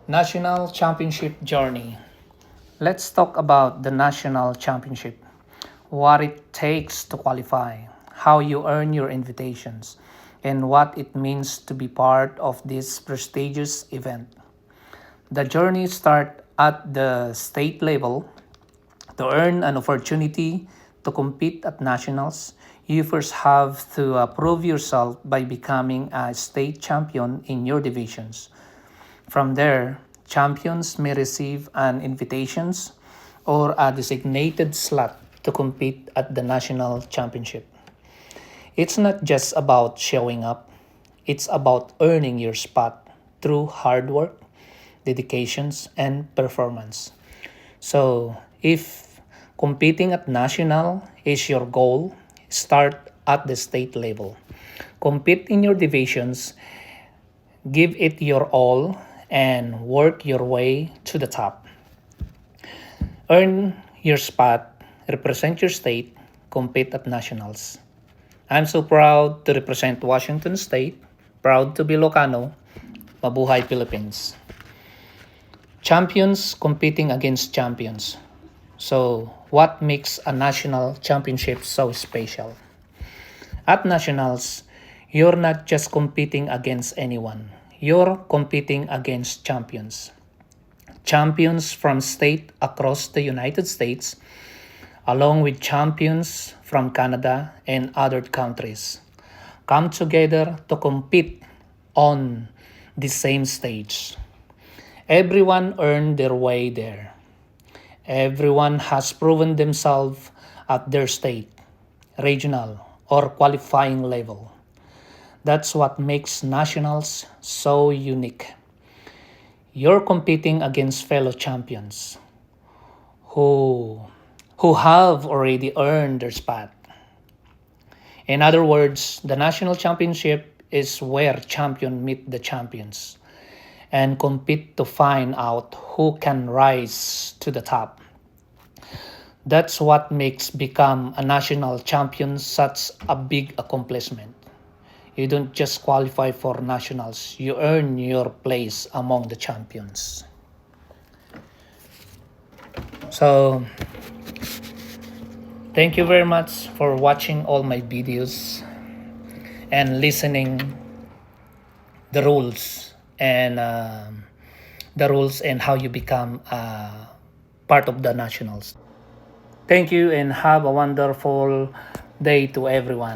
National Championship Journey. Let's talk about the National Championship. What it takes to qualify, how you earn your invitations, and what it means to be part of this prestigious event. The journey starts at the state level. To earn an opportunity to compete at nationals, you first have to prove yourself by becoming a state champion in your divisions. From there, champions may receive an invitations or a designated slot to compete at the national championship. It's not just about showing up, it's about earning your spot through hard work, dedications, and performance. So, if competing at national is your goal, start at the state level. Compete in your divisions, give it your all, and work your way to the top. Earn your spot, represent your state, compete at nationals. I'm so proud to represent Washington State, proud to be Ilocano, mabuhay Philippines. Champions competing against champions. So, what makes a national championship so special? At nationals, you're not just competing against anyone. You're competing against champions. Champions from state across the United States, along with champions from Canada and other countries, come together to compete on the same stage. Everyone earned their way there. Everyone has proven themselves at their state, regional, or qualifying level. That's what makes nationals so unique. You're competing against fellow champions who have already earned their spot. In other words, the national championship is where champions meet the champions and compete to find out who can rise to the top. That's what makes become a national champion such a big accomplishment. You don't just qualify for nationals, you earn your place among the champions. So, thank you very much for watching all my videos and listening the rules and how you become part of the nationals. Thank you and have a wonderful day to everyone.